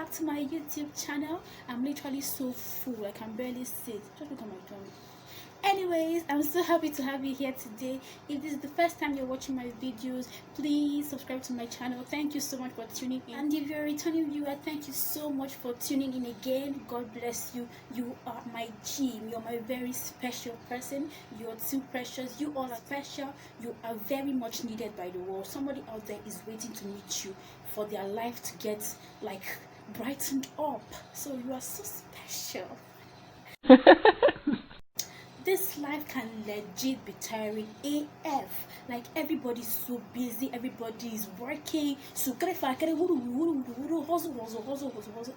back to my YouTube channel. I'm literally so full, I can barely sit. Just look at my tummy. Anyways, I'm so happy to have you here today. If this is the first time you're watching my videos, please subscribe to my channel. Thank you so much for tuning in. And if you're a returning viewer, thank you so much for tuning in again. God bless you. You are my gem. You're my very special person. You're too precious. You all are special. You are very much needed by the world. Somebody out there is waiting to meet you for their life to get like brightened up. So you are so special. This life can legit be tiring AF. Like everybody's so busy, everybody is working. So hustle.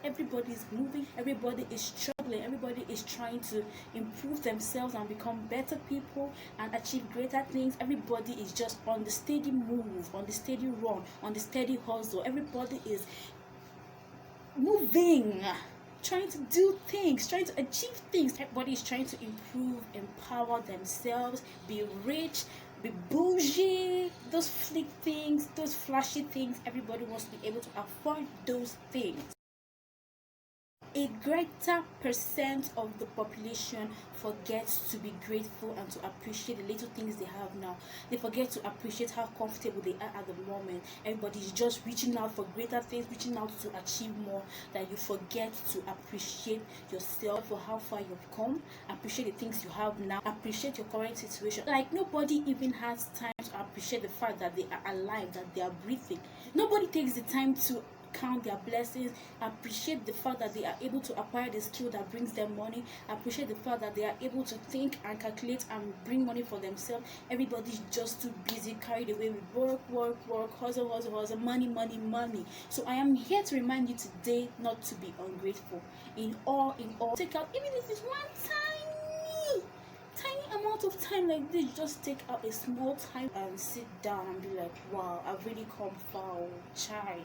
Everybody's moving, everybody is struggling, everybody is trying to improve themselves and become better people and achieve greater things. Everybody is just on the steady move, on the steady run, on the steady hustle. Everybody is moving, trying to do things, trying to achieve things. Everybody is trying to improve, empower themselves, be rich, be bougie, those flick things, those flashy things. Everybody wants to be able to afford those things. A greater percent of the population forgets to be grateful and to appreciate the little things they have now. They forget to appreciate how comfortable they are at the moment. Everybody's just reaching out for greater things, reaching out to achieve more, that you forget to appreciate yourself for how far you've come, appreciate the things you have now, appreciate your current situation. Like nobody even has time to appreciate the fact that they are alive, that they are breathing. Nobody takes the time to count their blessings, appreciate the fact that they are able to acquire the skill that brings them money, appreciate the fact that they are able to think and calculate and bring money for themselves. Everybody's just too busy, carried away with work, hustle, money. So I am here to remind you today not to be ungrateful. In all, take out, even if it's one tiny amount of time like this, just take out a small time and sit down and be like, wow, I've really come far. Chai.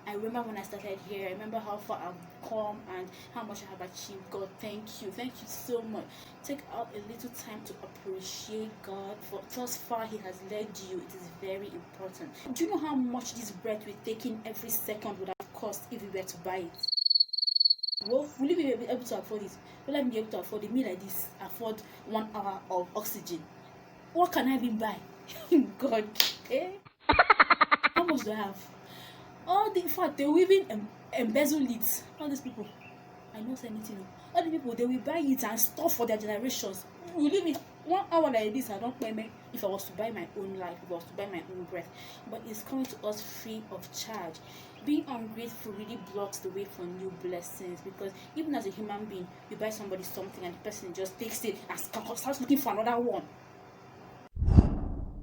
I remember when I started here. I remember how far I've come and how much I have achieved. God, thank you so much. Take out a little time to appreciate God for thus far He has led you. It is very important. Do you know how much this breath we're taking every second would have cost if we were to buy it? Well, will you be able to afford it? Will I be able to afford it? Me like this, afford 1 hour of oxygen. What can I even buy? God, eh? How much do I have? All the, in fact, they will even embezzle it. All these people, I don't say anything. All the people, they will buy it and store for their generations. You leave it 1 hour like this, I don't pay me if I was to buy my own life, if I was to buy my own breath. But it's coming to us free of charge. Being ungrateful really blocks the way for new blessings, because even as a human being, you buy somebody something and the person just takes it and starts looking for another one.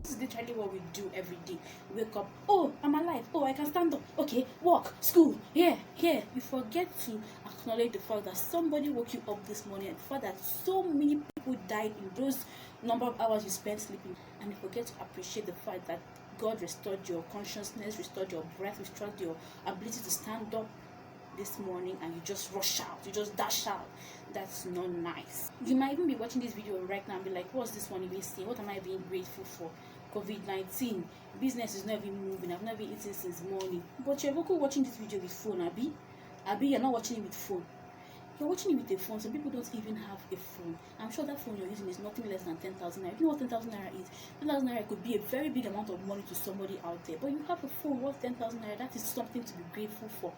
This is literally what we do every day. We wake up, oh, I'm alive, oh, I can stand up, okay, work, school, here. You forget to acknowledge the fact that somebody woke you up this morning, and the fact that so many people died in those number of hours you spent sleeping, and you forget to appreciate the fact that God restored your consciousness, restored your breath, restored your ability to stand up this morning, and you just rush out, you just dash out. That's not nice. You might even be watching this video right now and be like, what's this one even saying? What am I being grateful for? COVID-19, business is not even moving, I've not been eating since morning. But you're watching this video with phone, Abi, you're not watching it with phone. You're watching it with a phone. Some people don't even have a phone. I'm sure that phone you're using is nothing less than 10,000 naira. You know what 10,000 naira is? 10,000 naira could be a very big amount of money to somebody out there. But you have a phone worth 10,000 naira. That is something to be grateful for.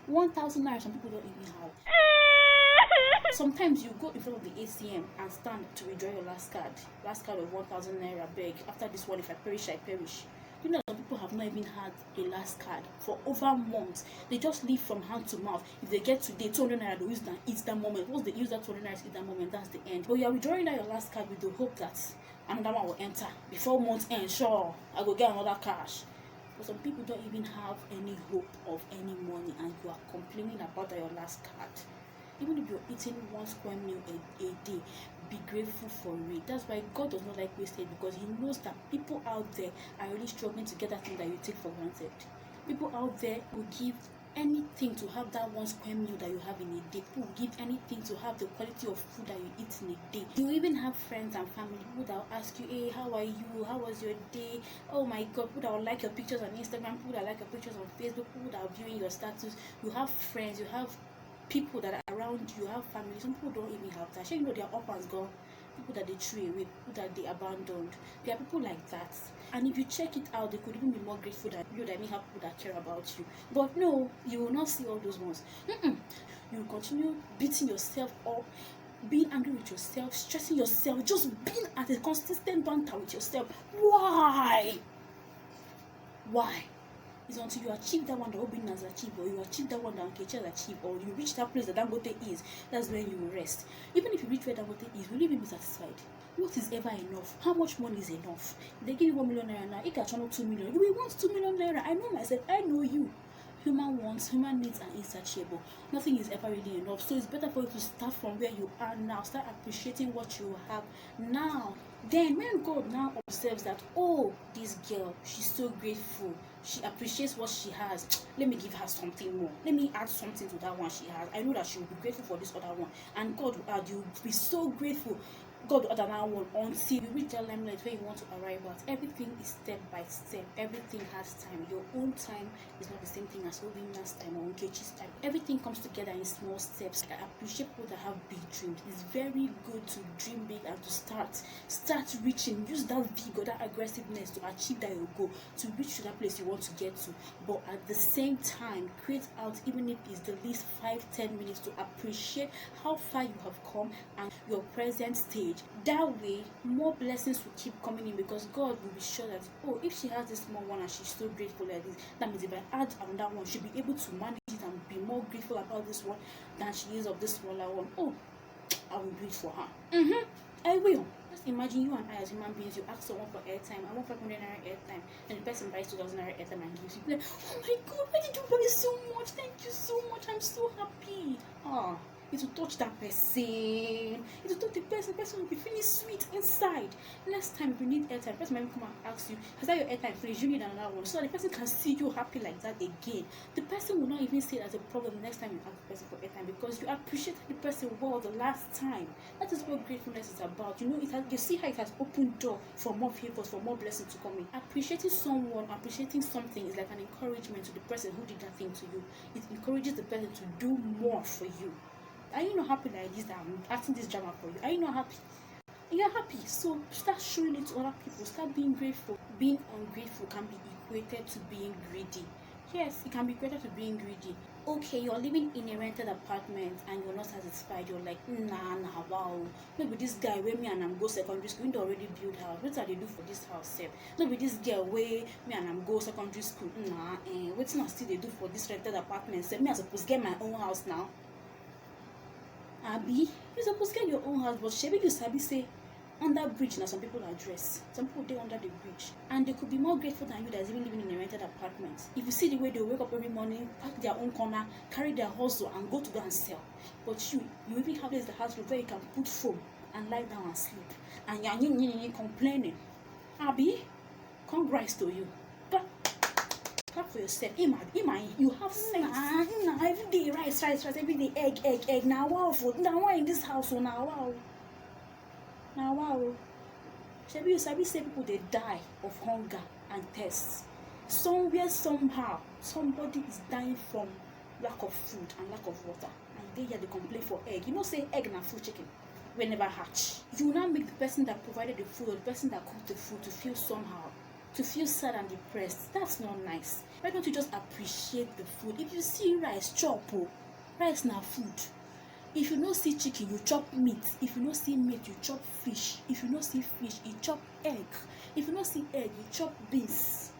1,000 naira, some people don't even have. Sometimes you go in front of the ACM and stand to withdraw your last card of 1,000 naira. Beg, after this one, if I perish, I perish. You know, some people have not even had a last card for over months. They just live from hand to mouth. If they get today 200 naira, they use that, eat that moment. Once they use that 200 naira, eat that moment, that's the end. But you are withdrawing out your last card with the hope that another one will enter before month end. Sure, I will get another cash. But some people don't even have any hope of any money, and you are complaining about your last card. Even if you're eating 1 square meal a day, be grateful for it. That's why God does not like wasted, because He knows that people out there are really struggling to get that thing that you take for granted. People out there will give anything to have that 1 square meal that you have in a day. People will give anything to have the quality of food that you eat in a day. You even have friends and family, people that will ask you, hey, how are you? How was your day? Oh my God, people that will like your pictures on Instagram, people that like your pictures on Facebook, people that are viewing your status. You have friends, you have people that are around you, have family. Some people don't even have that. You know, they are up and gone. People that they threw away, people that they abandoned. There are people like that. And if you check it out, they could even be more grateful than you, that may have people that care about you. But no, you will not see all those ones. You will continue beating yourself up, being angry with yourself, stressing yourself, just being at a consistent banter with yourself. Why? It's until you achieve that one that Obin has achieved, or you achieve that one that Nkechi has achieved, or you reach that place that Dangote is, that's when you will rest. Even if you reach where Dangote is, will you even be satisfied? What is ever enough? How much money is enough? They give you 1 million naira now, you can channel 2 million. You will want 2 million naira. I know myself, I know you. Human wants, human needs are insatiable. Nothing is ever really enough. So it's better for you to start from where you are now. Start appreciating what you have now. Then when God now observes that, oh, this girl, she's so grateful, she appreciates what she has, let me give her something more, let me add something to that one she has. I know that she will be grateful for this other one, and God will add, you will be so grateful. God will add another one until you reach that limelight where you want to arrive at. Everything is step by step. Everything has time. Your own time is not the same thing as Obinna's time or Nkechi's time. Everything comes together in small steps. I appreciate people that have big dreams. It's very good to dream big and to start reaching. Use that vigor, that aggressiveness to achieve that your goal, to reach to that place you want to get to. But at the same time, create out, even if it's the least 5-10 minutes, to appreciate how far you have come and your present stage. That way, more blessings will keep coming in, because God will be sure that, oh, if she has this small one and she's so grateful like this, that means if I add another one, she'll be able to manage it and be more grateful about this one than she is of this smaller one. Oh, I will do it for her. I will. Just imagine you and I as human beings, you ask someone for airtime, I want 500 naira airtime, and the person buys 2,000 naira airtime and gives you. Like, oh my God, why did you buy so much? Thank you so much. I'm so happy. It will touch that person. It will touch the person. The person will be feeling sweet inside. Next time if you need airtime, the person might come and ask you, has that your airtime finished? You need another one. So that the person can see you happy like that again. The person will not even see it as a problem the next time you ask the person for airtime, because you appreciated the person well the last time. That is what gratefulness is about. You know, you see how it has opened door for more favors, for more blessings to come in. Appreciating someone, appreciating something is like an encouragement to the person who did that thing to you. It encourages the person to do more for you. Are you not happy like this, that I'm acting this drama for you? Are you not happy? You're happy, so start showing it to other people. Start being grateful. Being ungrateful can be equated to being greedy. Yes, it can be equated to being greedy. Okay, you're living in a rented apartment and you're not satisfied. You're like, nah, wow. Maybe this guy where me and I'm go secondary school, we already build house. What are they do for this house, sef? Maybe this girl where me and I'm go secondary school, nah, what's not still they do for this rented apartment, sef? Me I supposed get my own house now. Abi, you suppose get your own house, but shebi you sabi say under bridge na some people address. Some people dey under the bridge, and they could be more grateful than you that is even living in a rented apartment. If you see the way they wake up every morning, pack their own corner, carry their hustle, and go to go and sell, but you even have this the house where you can put foam and lie down and sleep, and you're complaining. Abi, congrats to you. But clap for yourself. Ima, you have sense. Nah, every day rice, every day egg. Now wow, in this house, now wow. Shebi you sabi say people they die of hunger and thirst. Somewhere, somehow, somebody is dying from lack of food and lack of water, and they complain for egg. You know, say egg na food chicken will never hatch. You will now make the person that provided the food, or the person that cooked the food, to feel somehow, to feel sad and depressed. That's not nice. Why don't you just appreciate the food? If you see rice, chop. Rice na food. If you no see chicken, you chop meat. If you no see meat, you chop fish. If you no see fish, you chop egg. If you no see egg, you chop beans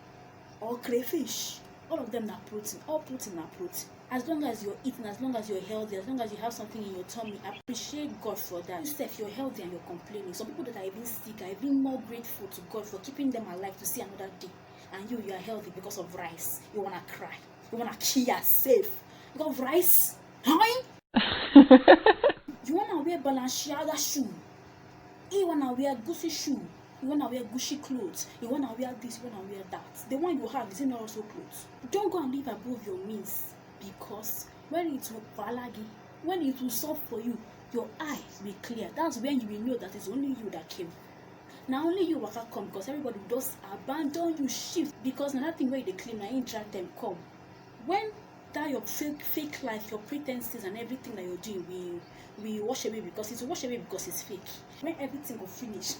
or crayfish. All of them are protein. All protein are protein. As long as you're eating, as long as you're healthy, as long as you have something in your tummy, appreciate God for that. Instead, if you're healthy and you're complaining, some people that are even sick are even more grateful to God for keeping them alive to see another day. And you are healthy because of rice. You wanna cry. You wanna kill yourself because of rice. Huh? You wanna wear Balenciaga shoe. You wanna wear Gucci shoe. You wanna wear Gucci clothes. You wanna wear this. You wanna wear that. The one you have is not also clothes. Don't go and live above your means. because when it will balagi, when it will solve for you, your eye will clear. That's when you will know that it's only you that came. Now only you waka come because everybody will just abandon you, shift, because na that thing where they claim na interact them come. When that your fake life, your pretenses and everything that you're doing we wash away, because it's wash away because it's fake. When everything will finish,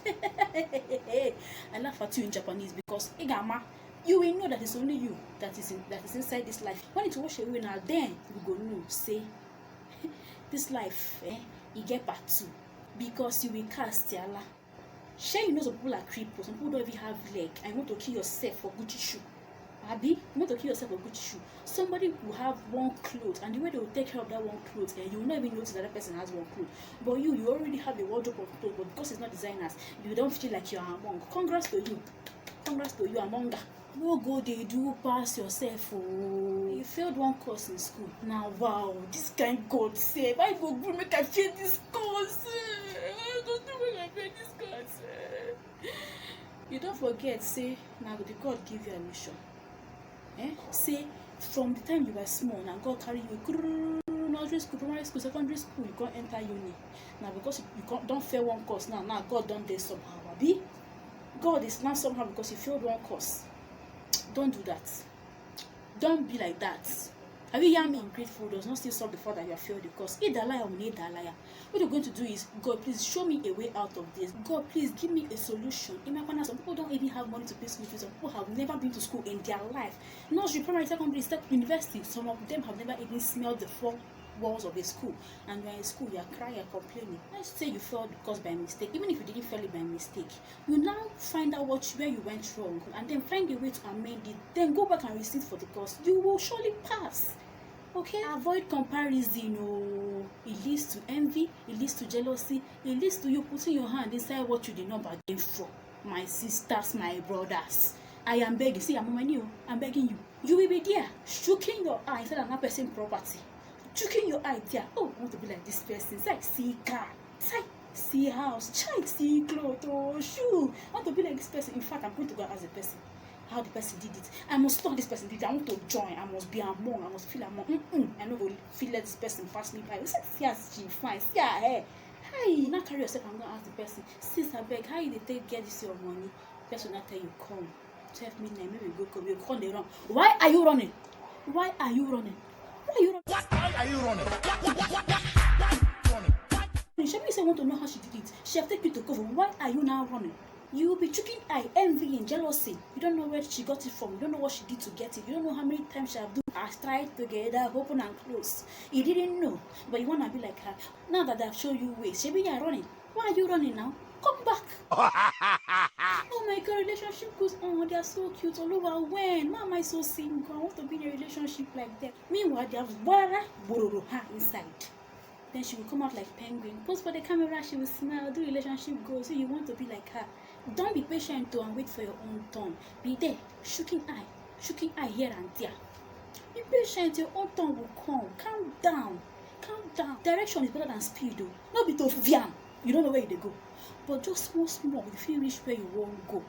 I laugh at you in Japanese because igama, you will know that it's only you that is inside this life. When it wash away now, then you go know say this life you get part two, because you will cast yala. Sure, you know some people are cripples, some people don't even have leg, and you want to kill yourself for Gucci shoe. Abi, you want to kill yourself for Gucci shoe. Somebody will have one clothes, and the way they will take care of that one clothes, and you will not even notice that person has one clothes. But you already have a wardrobe of clothes, but because it's not designers, you don't feel like you're among. Congrats to you. Congrats to you, among. No go they do pass yourself. Oh, you failed one course in school. Now wow, this kind God save. I go good make I fail this course. I go do make I fail this course. You don't forget, say now the God give you a mission. Say from the time you were small, now God carry you nursery school, primary school, secondary school, you can't enter uni. Now because you don't fail one course, now God done this somehow. Abi? God is now somehow because you failed one course. Don't do that. Don't be like that. Have you heard me? Ungrateful does not still solve the fact that you have failed the course. Either liar or need a liar. What you're going to do is, God, please show me a way out of this. God, please give me a solution. In my corner, some people don't even have money to pay school fees. Some people have never been to school in their life. Nursery, primary, secondary, university. Some of them have never even smelled the four walls of a school, and you're in school, you're crying, you're complaining. Let's say you failed the course by mistake. Even if you didn't fail it by mistake, you now find out where you went wrong, and then find a way to amend it, then go back and resit for the course. You will surely pass. Okay, avoid comparison. Oh, it leads to envy, it leads to jealousy, it leads to you putting your hand inside what you did not bargain for. My sisters, my brothers, I am begging. See, I'm on you. I'm begging you. You will be there, shaking your eye inside another person's property. Choking your idea. Oh, I want to be like this person. It's like see car, it's like see house, child see clothes, oh shoe. I want to be like this person. In fact, I'm going to go ask the person how the person did it. I must stop this person did it. I want to join. I must be among. I must feel among. I know will feel let this person pass me by. You said see as she fine. See her hair. Hi, now carry yourself. I'm gonna ask the person. Sis, I beg, how you they take get this your money? The person will not tell you come. 12 midnight, maybe we go come. You come they run. Why are you running? Why are you running? Why are you running? Shebi want to know how she did it. She have taken you to cover. Why are you now running? You will be choking eye, envying, jealousy. You don't know where she got it from. You don't know what she did to get it. You don't know how many times she have done. I tried together, open and close. You didn't know, but you wanna be like her. Now that I've shown you ways, Shebi, you are running. Why are you running now? Come back. Oh my God, relationship goes on. They are so cute all over. When? Why am I so single? I want to be in a relationship like that. Meanwhile, they have wara bororo her inside. Then she will come out like penguin. Pose for the camera, she will smile. Do relationship goals. So you want to be like her. Don't be patient and wait for your own turn. Be there, shaking eye here and there. Be patient, your own turn will come. Calm down. Direction is better than speed, though. Not be to viam. You don't know where you go. But just small, if you reach where you want to go.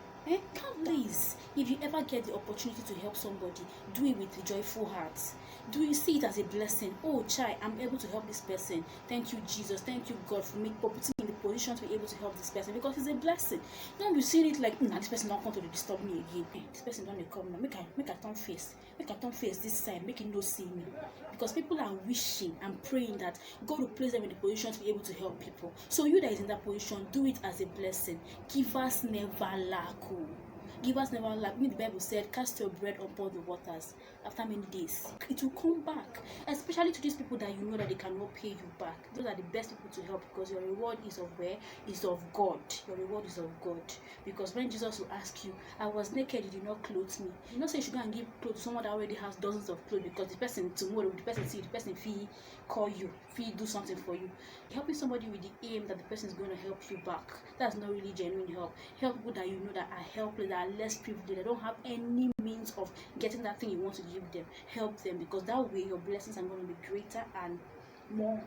Please, if you ever get the opportunity to help somebody, do it with a joyful heart. Do you see it as a blessing? Oh, child, I'm able to help this person. Thank you, Jesus. Thank you, God, for putting me in the position to be able to help this person, because it's a blessing. Don't be seeing it like, this person don't come to disturb me again. This person don't come now. Make a turn face. Make a turn face this side. Make it no see me. Because people are wishing and praying that God will place them in the position to be able to help people. So you that is in that position, do it as a blessing. Givers never lack. Givers never lack. The Bible said, cast your bread upon the waters. After many days, it will come back. Especially to these people that you know that they cannot pay you back. Those are the best people to help, because your reward is of where? Is of God. Your reward is of God. Because when Jesus will ask you, I was naked, you did not clothe me. You not say you should go and give clothes to someone that already has dozens of clothes, because the person tomorrow, the person see, the person fee call you, fee do something for you. Helping somebody with the aim that the person is going to help you back, that's not really genuine help. Help people that you know that are helpless, that are less privileged, they don't have any means of getting that thing you want to give them. Help them, because that way your blessings are going to be greater and more.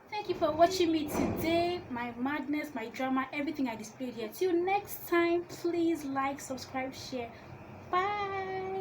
Thank you for watching me today. My madness, my drama, everything I displayed here. Till next time, please like, subscribe, share. Bye.